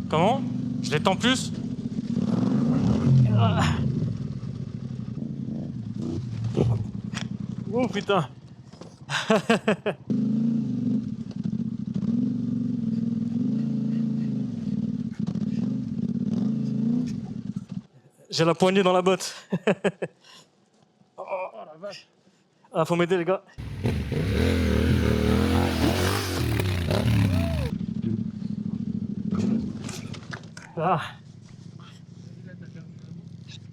Comment? Je l'étends plus? Ah. Oh putain. J'ai la poignée dans la botte. Oh la vache. Ah, faut m'aider les gars. Ah.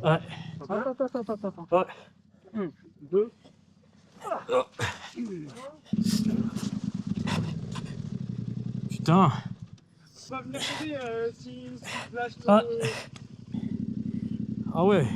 Ouais. Attends. Ouais. 1, 2. Oh. Putain. Va venir t'aider si lâche le... Ah. Ah ouais.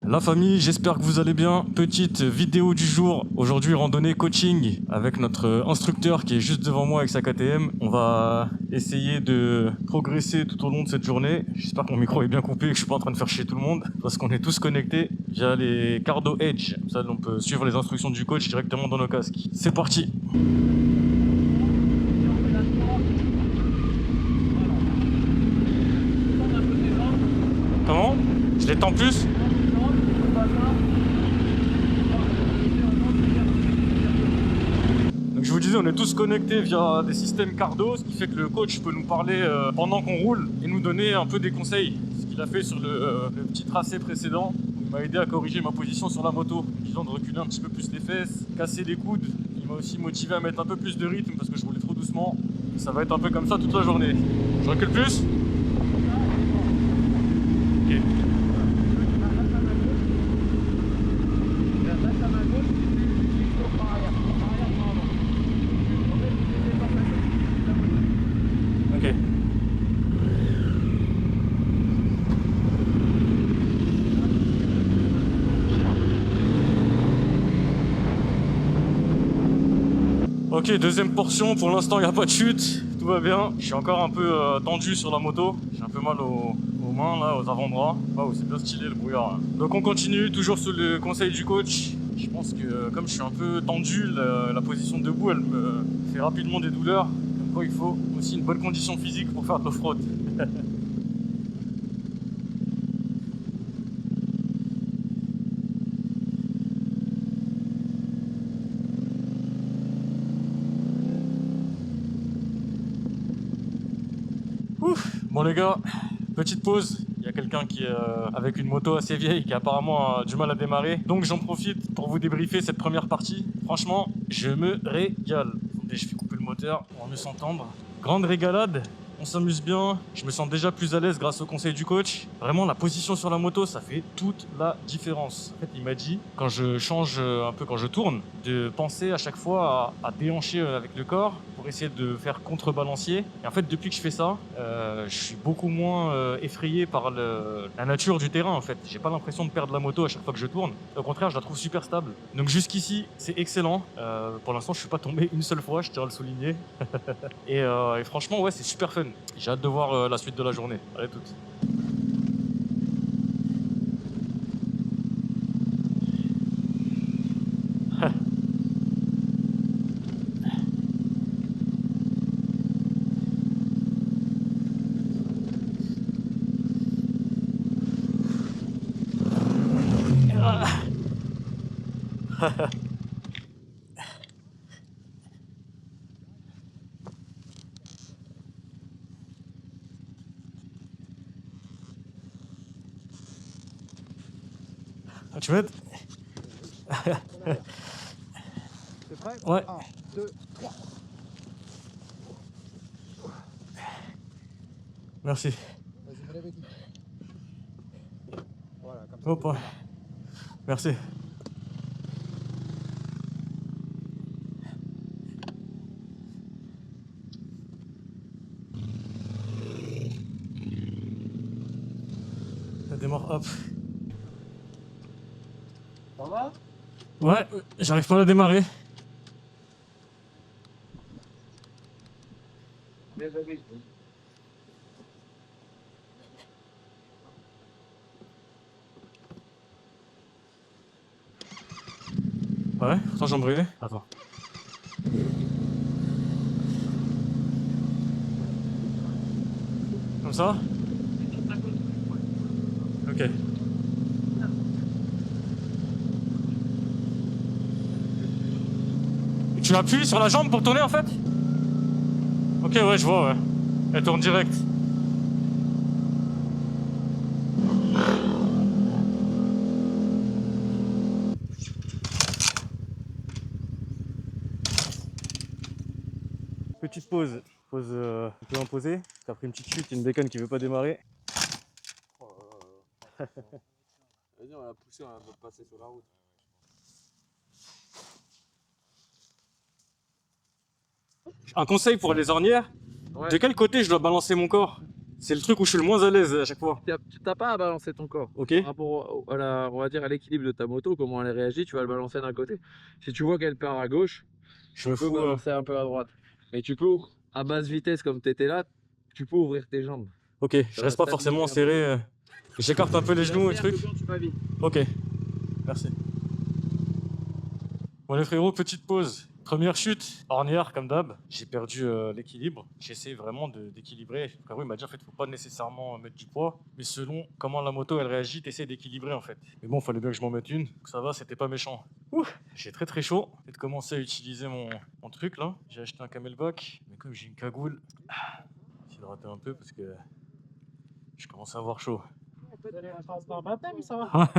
La famille, j'espère que vous allez bien. Petite vidéo du jour. Aujourd'hui, randonnée coaching avec notre instructeur qui est juste devant moi avec sa KTM. On va essayer de progresser tout au long de cette journée. J'espère que mon micro est bien coupé et que je suis pas en train de faire chier tout le monde parce qu'on est tous connectés via les Cardo Edge. Comme ça, on peut suivre les instructions du coach directement dans nos casques. C'est parti. Comment? Je l'étends plus? Donc je vous disais, on est tous connectés via des systèmes Cardo, ce qui fait que le coach peut nous parler pendant qu'on roule et nous donner un peu des conseils. Ce qu'il a fait sur le petit tracé précédent, il m'a aidé à corriger ma position sur la moto, disant de reculer un petit peu plus les fesses, casser les coudes. Il m'a aussi motivé à mettre un peu plus de rythme parce que je roulais trop doucement. Et ça va être un peu comme ça toute la journée. Je recule plus? Ok. Ok. Ok, deuxième portion, pour l'instant il n'y a pas de chute, tout va bien. Je suis encore un peu tendu sur la moto, j'ai un peu mal aux mains, là, aux avant-bras. Waouh, c'est bien stylé le brouillard. Là. Donc on continue, toujours sous le conseil du coach. Je pense que comme je suis un peu tendu, la position debout, elle me fait rapidement des douleurs. Comme quoi il faut aussi une bonne condition physique pour faire de l'off-road. Ouf. Bon les gars, petite pause. Il y a quelqu'un qui est avec une moto assez vieille qui apparemment a du mal à démarrer. Donc j'en profite pour vous débriefer cette première partie. Franchement, je me régale. Attendez, je vais couper le moteur, on va mieux s'entendre. Grande régalade. On s'amuse bien, je me sens déjà plus à l'aise grâce au conseil du coach. Vraiment, la position sur la moto, ça fait toute la différence. En fait, il m'a dit, quand je change un peu, quand je tourne, de penser à chaque fois à déhancher avec le corps pour essayer de faire contrebalancier. Et en fait, depuis que je fais ça, je suis beaucoup moins effrayé par la nature du terrain. En fait, j'ai pas l'impression de perdre la moto à chaque fois que je tourne. Au contraire, je la trouve super stable. Donc jusqu'ici, c'est excellent. Pour l'instant, je suis pas tombé une seule fois, je tiens à le souligner. Et franchement, ouais, c'est super fun. J'ai hâte de voir la suite de la journée. Allez, toutes. Ah, tu m'aides? T'es prêt? Ouais. 1, 2, 3. Merci. Vas-y, me lève vite. Voilà, comme ça. Hop, ouais. Merci. Ça démarre, hop. Ça va? Ouais, j'arrive pas à la démarrer. Désolé. Ouais, pourtant j'en brûlais. Attends. Comme ça? Ok. Et tu appuies sur la jambe pour tourner en fait? Ok, ouais, je vois, ouais. Elle tourne direct. Petite pause. Pause un peu imposée. T'as pris une petite chute, il y a une bécane qui veut pas démarrer. Vas-y, on va pousser, on va passer sur la route. Un conseil pour les ornières, Ouais. de quel côté je dois balancer mon corps? C'est le truc où je suis le moins à l'aise à chaque fois. Tu t'as pas à balancer ton corps. Ok? Par rapport on va dire à l'équilibre de ta moto, comment elle réagit, tu vas le balancer d'un côté. Si tu vois qu'elle perd à gauche, Je me tu peux fous. balancer un peu à droite. Mais tu peux, à basse vitesse comme tu étais là, tu peux ouvrir tes jambes. Ok, je reste pas forcément serré. J'écarte un peu les genoux et trucs. Ok, merci. Bon les frérots, petite pause. Première chute, ornière comme d'hab. J'ai perdu l'équilibre. J'essaie vraiment d'équilibrer. Frérot il m'a dit en fait faut pas nécessairement mettre du poids, mais selon comment la moto elle réagit, t'essaies d'équilibrer en fait. Mais bon, fallait bien que je m'en mette une. Donc ça va, c'était pas méchant. Ouh, j'ai très chaud. J'ai commencé à utiliser mon truc là. J'ai acheté un camelback, mais comme j'ai une cagoule, j'ai raté un peu parce que je commence à avoir chaud. Dans baptême, ça va.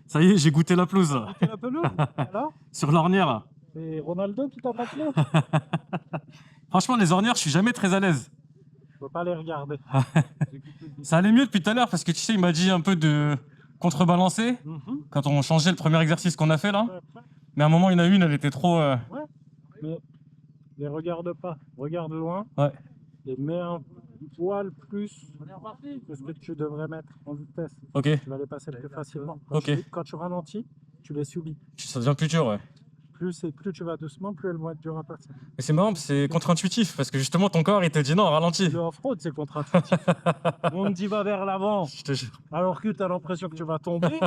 Ça y est, j'ai goûté la pelouse là. Tu la pelouse. Alors, Sur l'ornière là. c'est Ronaldo qui t'a taclé. Franchement, les ornières, je suis jamais très à l'aise. Faut pas les regarder. Ça allait mieux depuis tout à l'heure parce que tu sais, il m'a dit un peu de contrebalancer quand on changeait le premier exercice qu'on a fait là. Mais à un moment, il y en a une, elle était trop. Mais les regarde pas. Regarde loin. Ouais. Et mets un poil plus que ce que tu devrais mettre en vitesse. Ok, Tu vas les passer plus facilement. Ok. Quand tu ralentis, tu les subis. ça devient plus dur, ouais. Plus tu vas doucement, plus elles vont être dures à passer. Mais c'est marrant, c'est contre-intuitif parce que justement, ton corps, il te dit non, ralentis. Le off-road, c'est contre-intuitif. On te dit va vers l'avant, Je te jure. alors que tu as l'impression que tu vas tomber.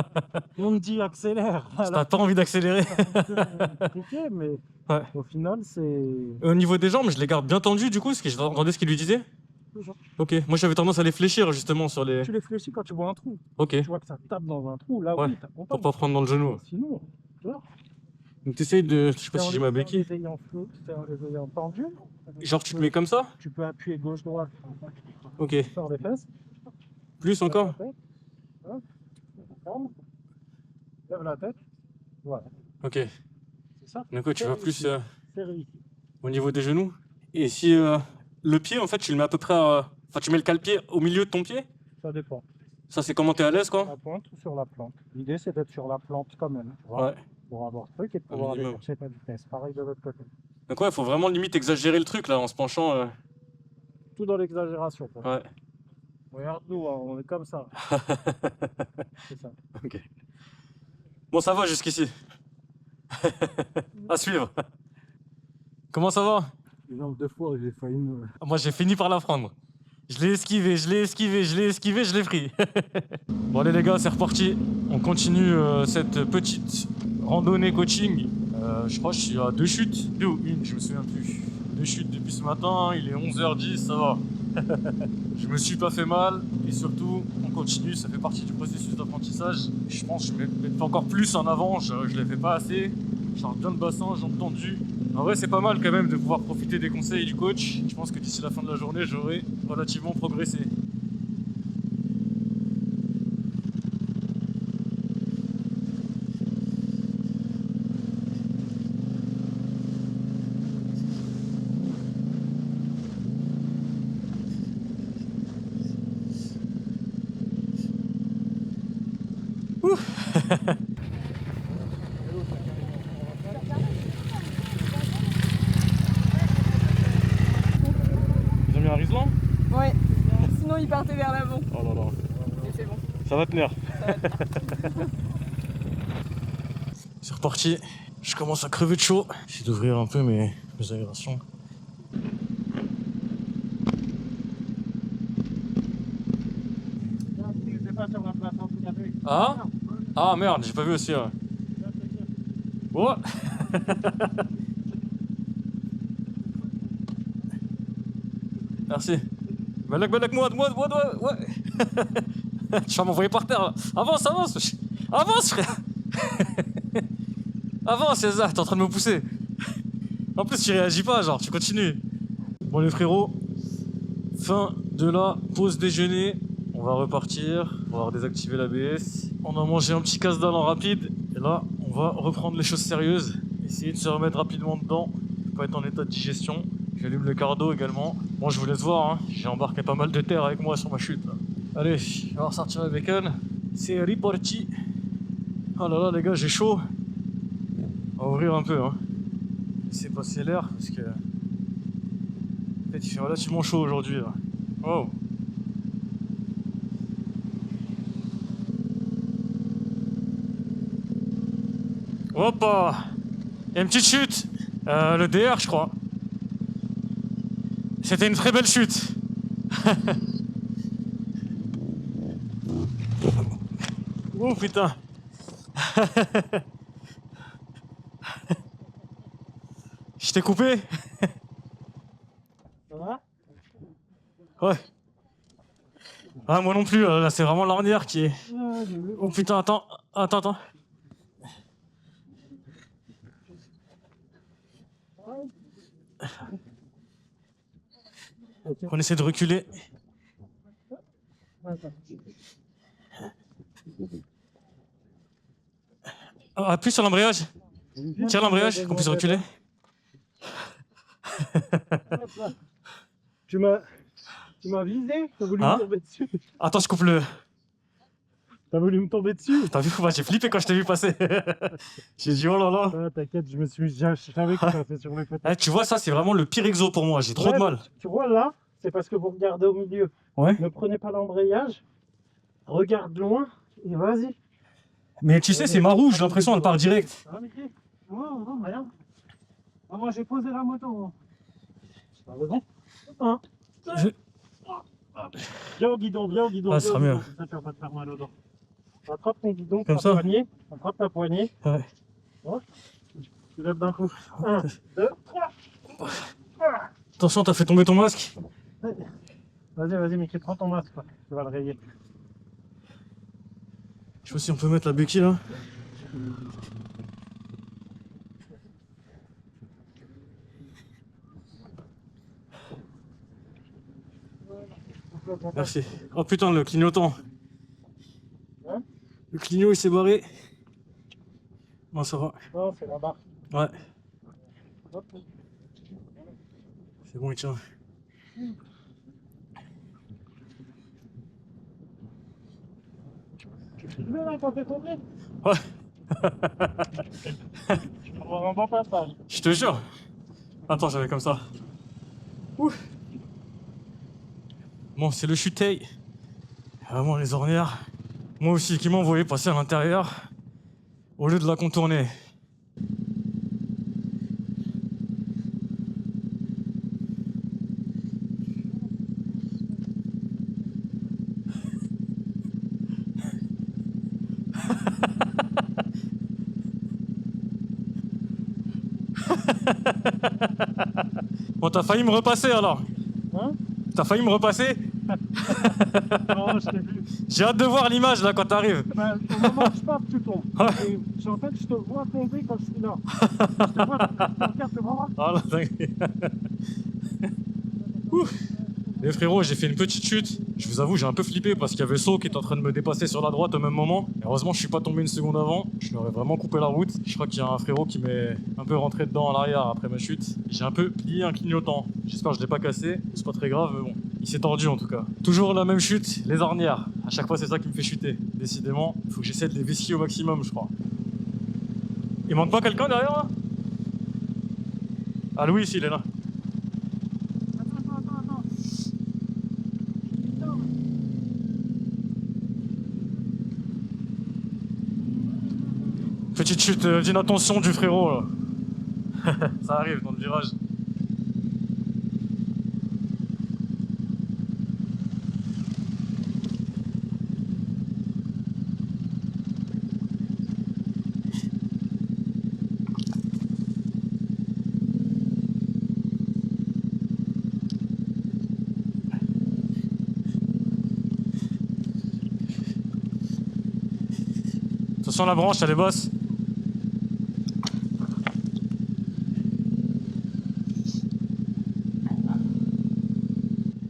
On te dit accélère. T'as pas envie d'accélérer. C'est compliqué, mais Ouais. au final, c'est. Au niveau des jambes, je les garde bien tendues du coup, parce que j'entendais ce qu'il lui disait. Toujours. Ok, moi j'avais tendance à les fléchir justement sur les. Tu les fléchis quand tu vois un trou. Ok, Tu vois que ça tape dans un trou, là Ouais. oui, t'as pour content. pas prendre dans le genou. Sinon, Donc t'essayes de. Je sais pas si j'ai ma béquille. En les ayant tendus, Genre tu te mets comme ça? tu peux appuyer gauche-droite. Ok. Sur les fesses. Plus encore? Lève la tête. Voilà, Ok. c'est ça. Donc ouais, tu vas plus C'est réussi. au niveau des genoux. Et si le pied, en fait, tu le mets à peu près. Enfin, tu mets le cale-pied au milieu de ton pied? Ça dépend. Ça, c'est comment t'es à l'aise, Sur quoi? la pointe ou sur la plante. L'idée, c'est d'être sur la plante quand même. Tu vois, Ouais. pour avoir ce truc et de pouvoir aller minimum. chercher ta vitesse. Pareil de l'autre côté. Donc ouais, faut vraiment limite exagérer le truc là en se penchant. Tout dans l'exagération. quoi. Ouais. Regarde-nous, hein, on est comme ça. C'est ça. Ok. Bon, ça va jusqu'ici. À suivre. Comment ça va? Exemple, 2 fois, j'ai failli me. Moi, j'ai fini par la prendre. Je l'ai esquivé, je l'ai esquivé, je l'ai esquivé, je l'ai pris. Bon, allez les gars, c'est reparti. On continue cette petite randonnée coaching. Je crois que je suis à 2 chutes. 2 ou 1, je me souviens plus. 2 chutes depuis ce matin, il est 11h10, ça va. Je me suis pas fait mal. Et surtout, on continue, ça fait partie du processus d'apprentissage. Je pense que je vais mettre encore plus en avant, je les fais pas assez. Je sors bien le bassin, jambes tendues. En vrai, c'est pas mal quand même de pouvoir profiter des conseils du coach. Je pense que d'ici la fin de la journée, j'aurai relativement progressé. Ils ont mis un riselant? Ouais, sinon il partait vers l'avant. Oh là là. Mais c'est bon. Ça va tenir. C'est reparti. Je commence à crever de chaud. J'essaie d'ouvrir un peu mes aérations. Ah? Ah merde, j'ai pas vu aussi. Ouais. Oh. Merci. Balak, moi, ouais. Tu vas m'envoyer par terre là. Avance. Avance, frère. Avance, César, t'es en train de me pousser. En plus, tu réagis pas, genre, tu continues. Bon, les frérots, fin de la pause déjeuner. On va repartir. On va désactiver l'ABS. On a mangé un petit casse-dalle en rapide. Et là, on va reprendre les choses sérieuses. Essayer de se remettre rapidement dedans. Pas être en état de digestion. J'allume le cardo également. Bon, je vous laisse voir, hein. J'ai embarqué pas mal de terre avec moi sur ma chute. Là. Allez, on va ressortir le bacon. C'est reparti. Oh là là, les gars, j'ai chaud. On va ouvrir un peu, hein. Laissez passer l'air parce que. En fait, il fait relativement chaud aujourd'hui. Là. Oh. Hoppa! Il y a une petite chute. Le DR, je crois. C'était une très belle chute. Oh putain. Je t'ai coupé. Ça va? Ouais. Ah, moi non plus, là c'est vraiment l'ornière qui est. Ah, j'ai vu. Oh putain, attends. On essaie de reculer. Ah, appuie sur l'embrayage. Tiens l'embrayage, qu'on puisse reculer. Tu m'as visé? T'as voulu Hein? me tomber dessus? Attends, je coupe le. T'as voulu me tomber dessus? T'as vu, moi j'ai flippé quand je t'ai vu passer. J'ai dit oh là là. Ah, t'inquiète, je savais que tu passais sur le côté. Eh, tu vois, ça c'est vraiment le pire exo pour moi, j'ai trop de mal. Tu vois là, c'est parce que vous regardez au milieu. Ouais. Ne prenez pas l'embrayage, regarde loin et vas-y. Mais tu sais, c'est ma rouge, j'ai l'impression elle part direct. Ah, mais non, rien. Ah, moi j'ai posé la moto. T'as raison. Un, Je- Viens au guidon, Ah, viens ça au sera guidon. mieux. Comme ça, tu vas pas te faire mal au dos. Attrape ton guidon, Comme ta ça poignée. Attrape ta poignée. Ouais. Tu lèves d'un coup. 1, 2, 3. Attention, t'as fait tomber ton masque. Vas-y, Mickey, prends ton masque. Quoi. Tu vas le rayer. Je sais pas si on peut mettre la béquille là. Merci. Oh putain, le clignotant. Hein? Le clignot il s'est barré. Bon, ça va. Non, c'est là-bas. Ouais, Hop. c'est bon, il tient. Tu veux là quand t'es tombé? Ouais, Tu vas avoir un bon passage. je te jure. Attends, j'avais comme ça. Ouh. Bon, c'est le chutei. Vraiment les ornières. Moi aussi, qui m'a envoyé passer à l'intérieur au lieu de la contourner. Bon, t'as failli me repasser alors. Hein? T'as failli me repasser. Non, je t'ai vu. J'ai hâte de voir l'image là quand t'arrives. Ben, au moment où je pars, tu tombes. Ouais. Et, en fait, je te vois tomber quand je suis là. Je te vois, regarde, tu vois. Ah là, dingue. Ouh. Les frérots, j'ai fait une petite chute. Je vous avoue, j'ai un peu flippé parce qu'il y avait So qui était en train de me dépasser sur la droite au même moment. Et heureusement, je suis pas tombé une seconde avant. Je lui aurais vraiment coupé la route. Je crois qu'il y a un frérot qui m'est un peu rentré dedans à l'arrière après ma chute. J'ai un peu plié un clignotant. J'espère que je l'ai pas cassé. C'est pas très grave, mais bon. Il s'est tordu en tout cas. Toujours la même chute, les ornières. À chaque fois, c'est ça qui me fait chuter. Décidément, il faut que j'essaie de les vesquiller au maximum, je crois. Il manque pas quelqu'un derrière là? Ah, Louis, il est là. Attends. Petite chute d'inattention du frérot là. Ça arrive dans le virage. Attention la branche, elle est basse.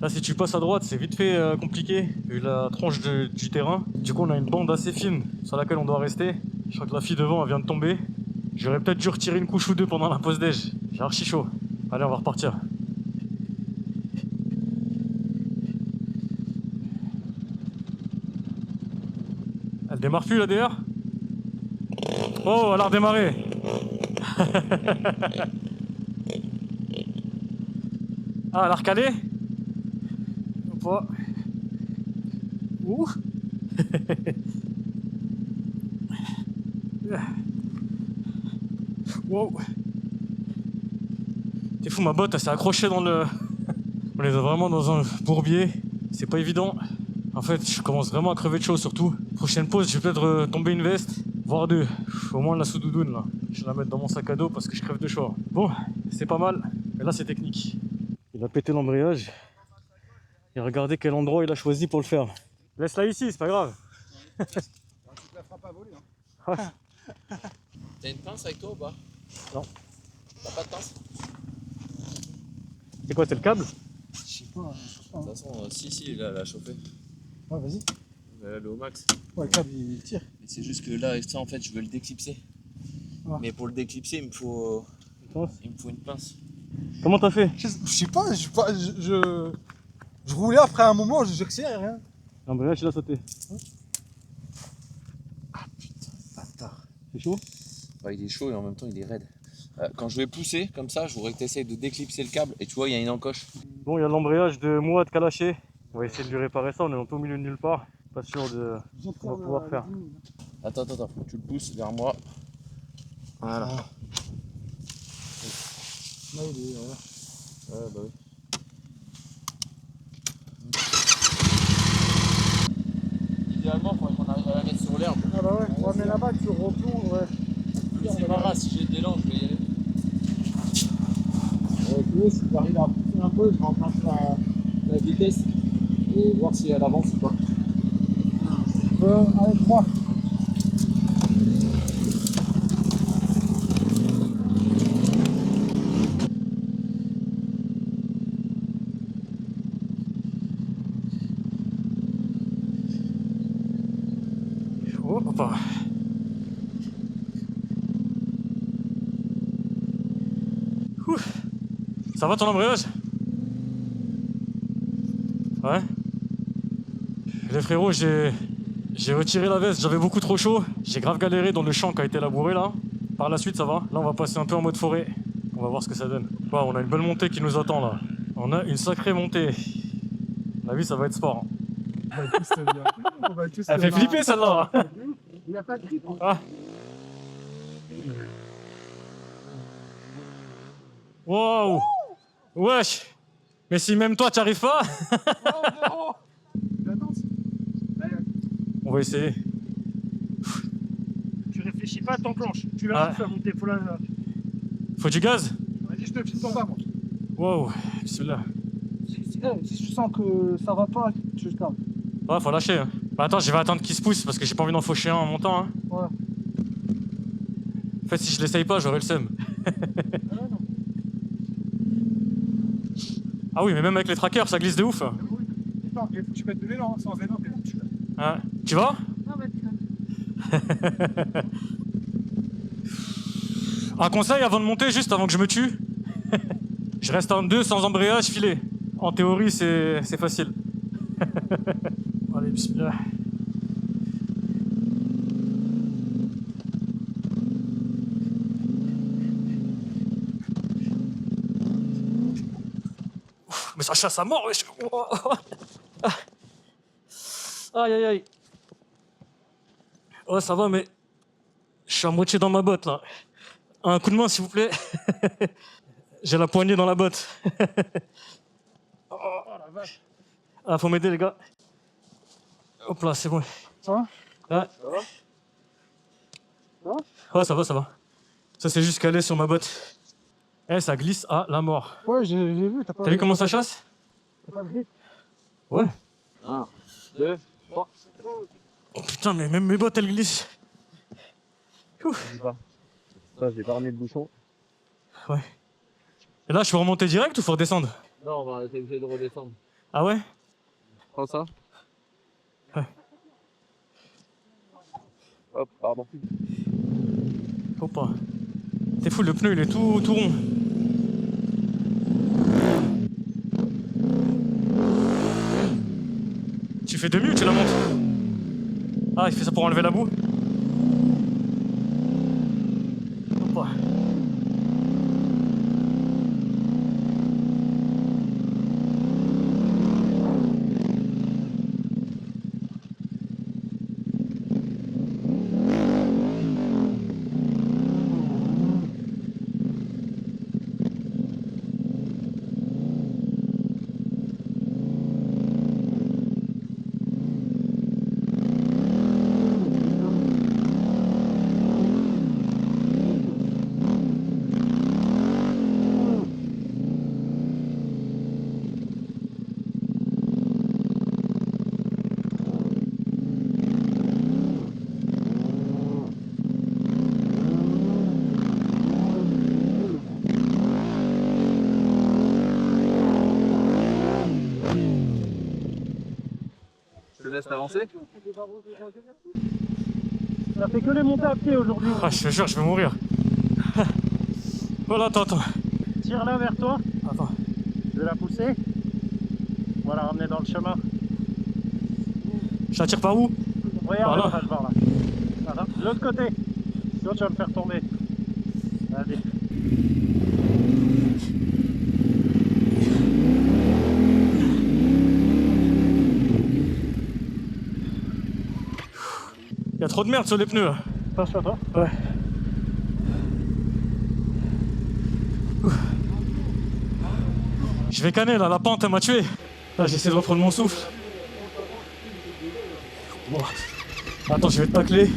Là, si tu passes à droite, c'est vite fait compliqué, vu la tronche du terrain. Du coup, on a une bande assez fine sur laquelle on doit rester. Je crois que la fille devant, elle vient de tomber. J'aurais peut-être dû retirer une couche ou deux pendant la pause déj. J'ai archi chaud. Allez, on va repartir. Elle démarre plus là derrière? Oh, elle a redémarré. Ah, elle a recalé? Hop. Ouh. Wow. T'es fou, ma botte elle s'est accrochée dans le... On est vraiment dans un bourbier. C'est pas évident. En fait, je commence vraiment à crever de chaud surtout. Prochaine pause, je vais peut-être tomber une veste, voire deux. Au moins la sous-doudoune là. Je vais la mettre dans mon sac à dos parce que je crève de chaud. Bon, c'est pas mal. Mais là, c'est technique. Il a pété l'embrayage. Et regardez quel endroit il a choisi pour le faire. Laisse-la ici, c'est pas grave. Tu te la feras pas voler. Hein. T'as une pince avec toi ou pas? Non. T'as pas de pince? C'est quoi, c'est le câble? Je sais pas. De toute façon, si, là, elle a chauffé. Ouais, vas-y. Elle est au max. Ouais, le câble il tire. Mais c'est juste que là, ça en fait, je veux le déclipser. Ouais. Mais pour le déclipser, il me faut une pince. Comment t'as fait? Je sais pas, je roulais après un moment, je sais rien. L'embrayage il a sauté. Ah putain, bâtard. C'est chaud? Ouais, il est chaud et en même temps, il est raide. Quand je vais pousser comme ça, je voudrais que tu essayes de déclipser le câble et tu vois, il y a une encoche. Bon, il y a l'embrayage de Mouad Kalaché. On va essayer de lui réparer ça, on est en tout milieu de nulle part. Pas sûr de... On va pouvoir faire. Attends, faut que tu le pousses vers moi. Voilà. Ah. Là, il est, Ouais, bah oui. Idéalement, il faudrait qu'on arrive à la mettre sur l'herbe. Ah bah ouais, mais là-bas tu replonges, ouais. C'est pas grave, si j'ai de l'élan, je vais y aller. Si tu arrives à pousser un peu, je remplace la vitesse et voir si elle avance ou pas. Allez, 3. Oh, papa. Ouf. Ça va ton embrayage? Ouais. Les frérots, j'ai retiré la veste, j'avais beaucoup trop chaud. J'ai grave galéré dans le champ qui a été labouré là. Par la suite, ça va. Là, on va passer un peu en mode forêt. On va voir ce que ça donne. Ouais, on a une belle montée qui nous attend là. On a une sacrée montée. À mon avis, ça va être sport. Elle fait flipper celle-là. Il n'y a pas de grip. Ah. Wow. Wesh. Mais si même toi, tu arrives pas, on va essayer. Tu réfléchis pas, t'enclenches. Tu Ah. la faire monter. Faut du gaz? Vas-y, je te file en bas, moi. Wow. Bismillah. Si je sens que ça va pas, je te calme. Ouais, faut lâcher. Hein. Bah, attends, je vais attendre qu'il se pousse parce que j'ai pas envie d'en faucher un en montant. Hein. Ouais. En fait, si je l'essaye pas, j'aurai le seum. Ah oui, mais même avec les trackers, ça glisse de ouf. Attends, il faut que tu mettes de l'élan, sans élan, t'es foutu. Hein. Tu vas? Non, bah, tu vas. Un conseil avant de monter, juste avant que je me tue. Je reste en 2 sans embrayage, filet. En théorie, c'est facile. Allez, bismillah. Ouf, mais ça chasse à mort, wesh. Aïe, aïe, aïe. Ouais, ça va, mais je suis à moitié dans ma botte, là. Un coup de main, s'il vous plaît. J'ai la poignée dans la botte. Oh la vache. Ah, faut m'aider, les gars. Hop là, c'est bon. Ça va? Ouais. Ça va? Ça va? Ouais, ça va, ça va. Ça, c'est juste calé sur ma botte. Eh, ça glisse à la mort. Ouais, j'ai vu, t'as pas... T'as vu comment ça chasse? T'as pas de grip? Ouais. 1, 2, 3. Oh putain, mais même mes bottes, elles glissent. Ça, j'ai pas remis le bouchon. Et là, je peux remonter direct ou faut redescendre? Non, on va être obligé de redescendre. Ah ouais? Prends ça. Ouais. Hop, pardon. Hop. T'es fou, le pneu il est tout rond. Tu fais demi ou tu la montes? Ah, il fait ça pour enlever la boue? Hop. Je te laisse avancer. Ça fait que les montées à pied aujourd'hui. Ah, je te jure, je vais mourir. Voilà, attends. Tire-la vers toi. Attends. Je vais la pousser. On va la ramener dans le chemin. Je la tire par où? Regarde, Par là. elle passe par là. Voilà. De l'autre côté. Sinon tu vas me faire tomber. Allez. Il y a trop de merde sur les pneus. Attention à toi. Ouais. Je vais canner là, la pente elle m'a tué. Là j'essaie de reprendre mon souffle. Bon. Attends, je vais te tacler.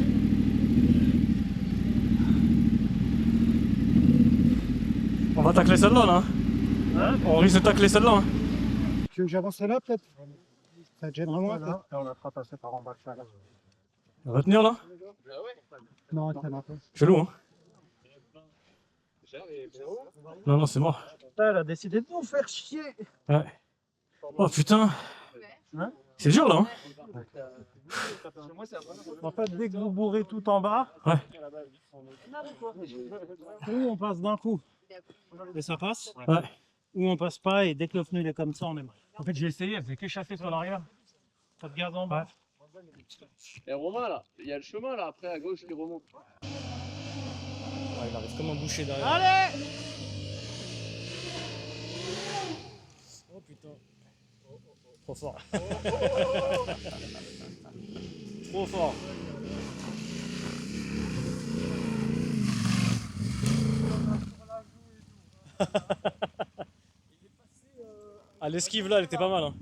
On va tacler celle-là là. Hein? On risque de tacler celle-là. Hein. Tu veux que j'avance là peut-être? Ça te gênera moins peut-être? On la fera passer par en bas de ça là. On va tenir là. Non, ça va pas. Je loue hein. Non, non, c'est mort. Putain, elle a décidé de nous faire chier. Ouais. Oh putain. Hein? C'est dur là. Hein. En fait, dès que vous bourrez tout en bas, Ouais. ou on passe d'un coup et ça passe, Ouais. ou on passe pas et dès que le pneu il est comme ça, on aimerait. En fait, j'ai essayé, elle faisait qu'échaffer sur l'arrière. Pas de gaz en bas. Et Romain là, il y a le chemin là après à gauche qui remonte. Ouais, il arrive comme un boucher derrière. Allez! Oh putain. Trop fort. Trop fort. Ah, l'esquive là, elle était pas mal. Hein.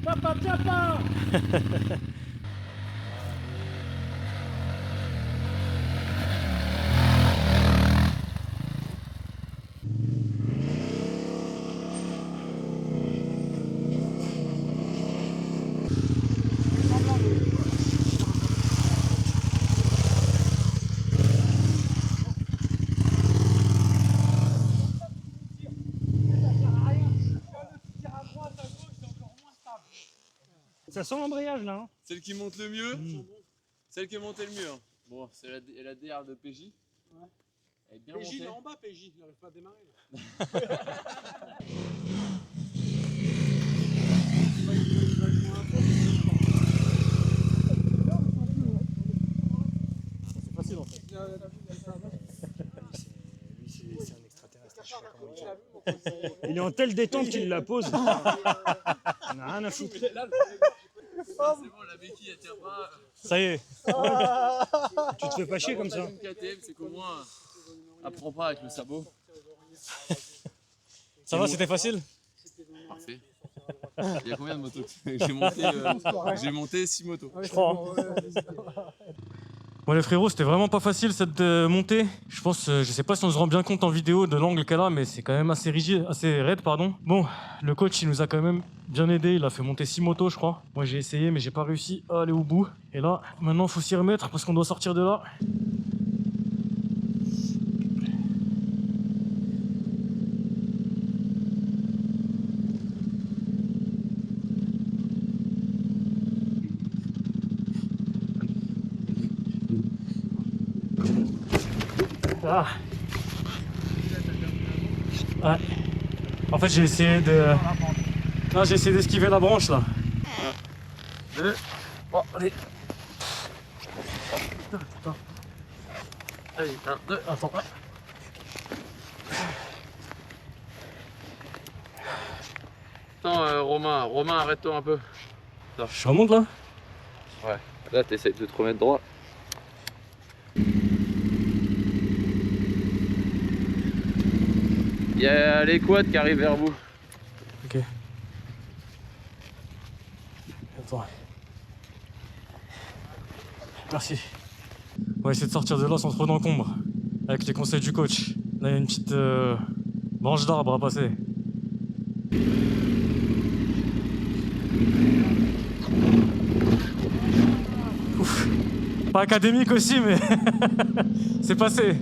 Chapa, chapa! Ça sent l'embrayage là. Hein. Celle qui monte le mieux, celle qui est montée le mieux. Hein. Bon, c'est la DR de PJ. Ouais. Elle est bien PJ, il est montée. en bas, PJ, il n'arrive pas à démarrer. C'est facile en fait. Lui, c'est un extraterrestre. Je sais pas comment dire. Il est en telle détente qu'il la pose. On a rien à foutre. C'est bon, la béquille elle tient pas. Ça y est. Tu te fais pas chier comme ça. Une KTM, c'est qu'au moins, elle prend pas avec le sabot. Ça va, c'était facile? Parfait. Il y a combien de motos? J'ai monté 6 motos. Je crois. Bon les frérots, c'était vraiment pas facile cette montée. Je pense, je sais pas si on se rend bien compte en vidéo de l'angle qu'elle a, mais c'est quand même assez rigide, assez raide, pardon. Bon, le coach il nous a quand même bien aidé, il a fait monter 6 motos je crois. Moi j'ai essayé mais j'ai pas réussi à aller au bout. Et là, maintenant faut s'y remettre parce qu'on doit sortir de là. Ah. Ouais. En fait j'ai essayé de... Ah, j'ai essayé d'esquiver la branche là. Oh, allez. Attends. Allez, 1, 2, attends. Attends, Romain, arrête-toi un peu. Je remonte là? Ouais, là t'essayes de te remettre droit. Il y a les quads qui arrivent vers vous. Ok. Attends. Merci. On va essayer de sortir de là sans trop d'encombre. Avec les conseils du coach. Là il y a une petite branche d'arbre à passer. Ouf. Pas académique aussi mais c'est passé.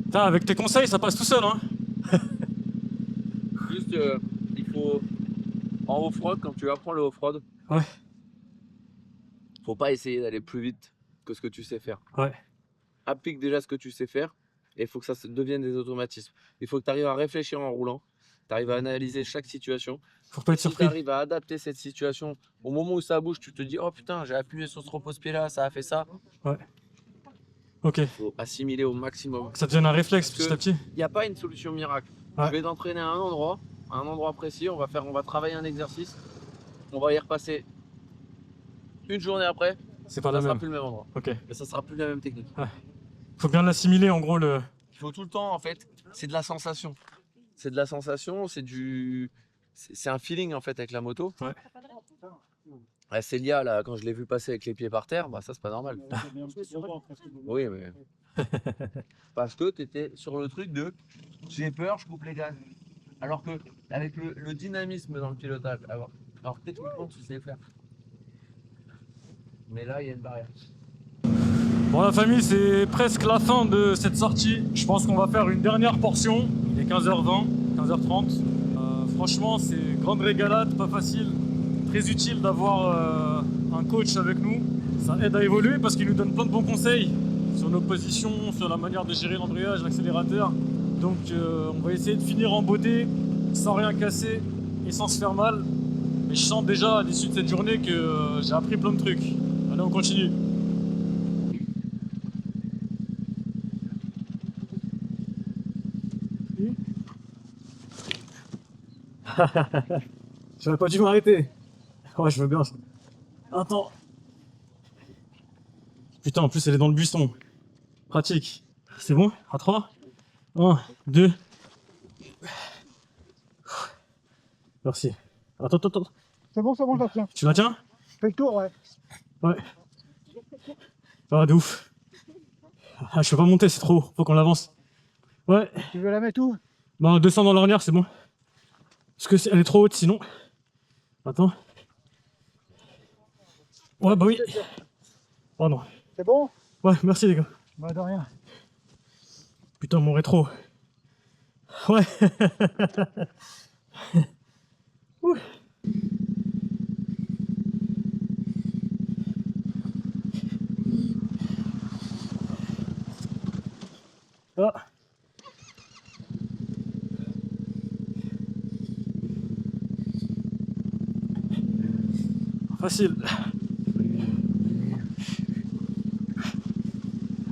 Putain, avec tes conseils, ça passe tout seul, hein. Juste, il faut... En off-road, quand tu apprends le off-road, Ouais. faut pas essayer d'aller plus vite que ce que tu sais faire. Ouais. Applique déjà ce que tu sais faire et il faut que ça devienne des automatismes. Il faut que tu arrives à réfléchir en roulant, tu arrives à analyser chaque situation. Faut pas être Si tu surpris. arrives à adapter cette situation, au moment où ça bouge, tu te dis oh putain, j'ai appuyé sur ce repose-pied là, ça a fait ça. Ok. Il faut assimiler au maximum. Que ça devienne un réflexe Parce petit à petit. Il n'y a pas une solution miracle. Ouais. Je vais t'entraîner à un endroit précis, on va travailler un exercice, on va y repasser une journée après, C'est pas ça la sera même. plus le même endroit. Ok. Mais ça sera plus la même technique. Faut bien l'assimiler en gros le. Il faut tout le temps en fait, c'est de la sensation. C'est de la sensation, c'est un feeling en fait avec la moto. Ouais. La Célia là, quand je l'ai vu passer avec les pieds par terre, bah ça c'est pas normal. Oui mais parce que tu étais sur le truc de j'ai peur, je coupe les gaz. Alors que avec le dynamisme dans le pilotage, alors techniquement tu sais faire. Mais là il y a une barrière. Bon la famille, c'est presque la fin de cette sortie. Je pense qu'on va faire une dernière portion. Il est 15h20, 15h30. Franchement, c'est grande régalade, pas facile. Très utile d'avoir un coach avec nous. Ça aide à évoluer parce qu'il nous donne plein de bons conseils sur nos positions, sur la manière de gérer l'embrayage, l'accélérateur. Donc on va essayer de finir en beauté, sans rien casser et sans se faire mal. Mais je sens déjà à l'issue de cette journée que j'ai appris plein de trucs. Allez, on continue. J'aurais pas dû m'arrêter. Ouais, je veux bien ça. Attends. Putain, en plus elle est dans le buisson. Pratique. C'est bon? À 3. 1, 2. Merci. Attends. C'est bon, je la tiens. Tu la tiens? Fais le tour, ouais. Ouais. Ah, de ouf. Ah, je peux pas monter, c'est trop. Faut qu'on l'avance. Ouais. Tu veux la mettre où? Bah, 200 dans l'ornière, c'est bon. Parce que elle est trop haute sinon. Attends. Ouais, bah oui. Pardon. C'est bon? Ouais, merci les gars. Bah de rien. Putain, mon rétro. Ouais. Ouh. Ah. Facile.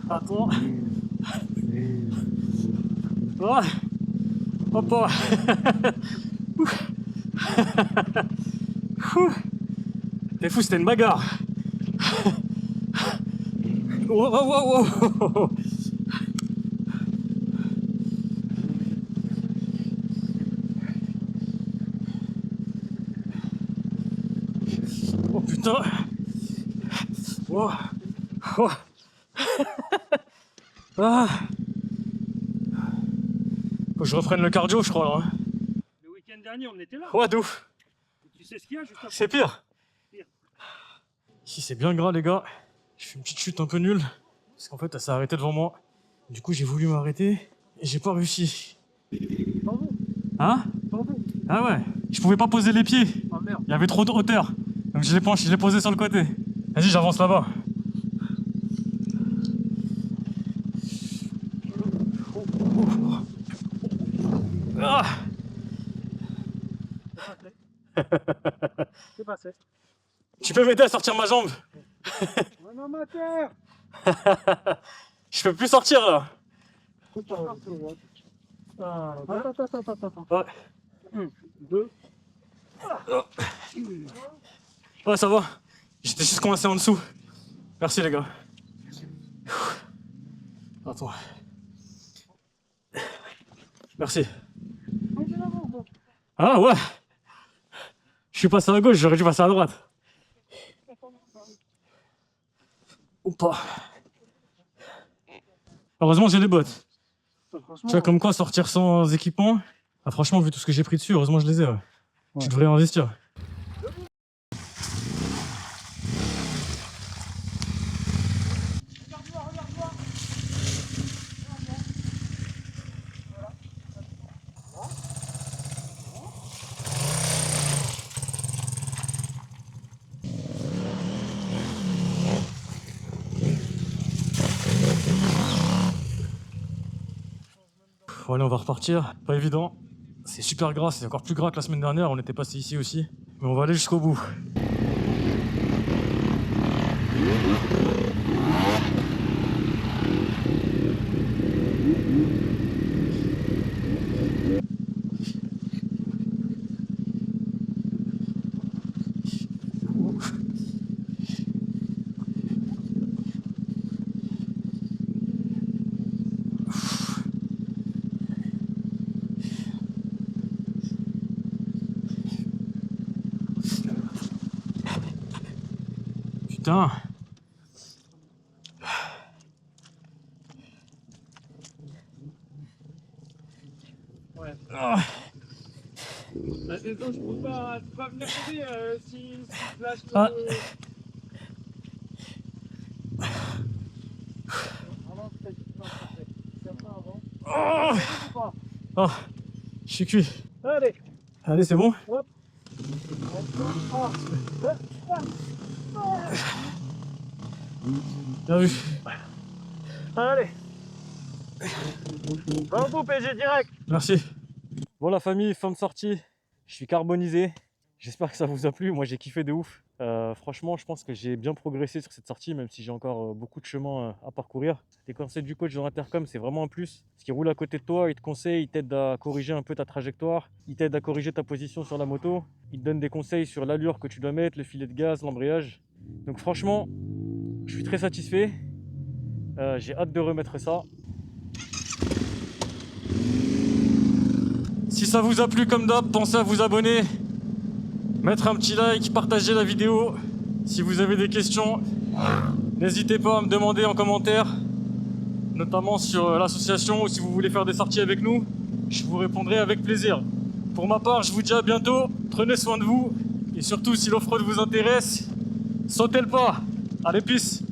Attends. Oh. Hop. T'es fou, c'était une bagarre. Wow, wow, wow. Oh putain. Wow. Oh. Ah. Faut que je reprenne le cardio, je crois là. Hein. Le week-end dernier, on était là. Ouais, de ouf. Tu sais ce qu'il y a juste après? C'est pire. Pire. Ici, c'est bien gras, les gars. Je fais une petite chute un peu nulle. Parce qu'en fait, elle s'est arrêtée devant moi. Du coup, j'ai voulu m'arrêter et j'ai pas réussi. Hein? Ah ouais. Je pouvais pas poser les pieds. Oh merde. Il y avait trop de hauteur. Donc je l'ai posé sur le côté. Vas-y, j'avance là-bas. Ah. C'est passé. Tu peux m'aider à sortir ma jambe? Un amateur. Je peux plus sortir là. Attends. Ouais. 1, 2. Ouais, ça va. J'étais juste coincé en dessous. Merci les gars. Attends. Merci. Ah ouais. Je suis passé à gauche, j'aurais dû passer à droite. Ou pas. Heureusement j'ai les bottes. Tu vois comme quoi sortir sans équipement. Ah, franchement vu tout ce que j'ai pris dessus, heureusement je les ai. Ouais. Tu devrais investir. Bon, allez, on va repartir. Pas évident. C'est super gras, c'est encore plus gras que la semaine dernière. On était passé ici aussi. Mais on va aller jusqu'au bout. Putain. Ouais. Ah. Bah, je peux pas venir t'aider si lâche Ah. Oh. Oh. Je suis cuit. Allez. Allez, c'est bon? Bien vu. Allez. Bravo PG direct. Merci. Bon la famille, fin de sortie. Je suis carbonisé. J'espère que ça vous a plu. Moi j'ai kiffé de ouf. Franchement, je pense que j'ai bien progressé sur cette sortie, même si j'ai encore beaucoup de chemin à parcourir. Les conseils du coach dans l'intercom, c'est vraiment un plus. Parce qu'il roule à côté de toi, il te conseille, il t'aide à corriger un peu ta trajectoire, il t'aide à corriger ta position sur la moto, il te donne des conseils sur l'allure que tu dois mettre, le filet de gaz, l'embrayage. Donc franchement, je suis très satisfait. J'ai hâte de remettre ça. Si ça vous a plu comme d'hab, pensez à vous abonner, mettre un petit like, partager la vidéo. Si vous avez des questions, n'hésitez pas à me demander en commentaire, notamment sur l'association ou si vous voulez faire des sorties avec nous. Je vous répondrai avec plaisir. Pour ma part, je vous dis à bientôt, prenez soin de vous et surtout si l'off-road vous intéresse, sautez le pas. Allez, peace.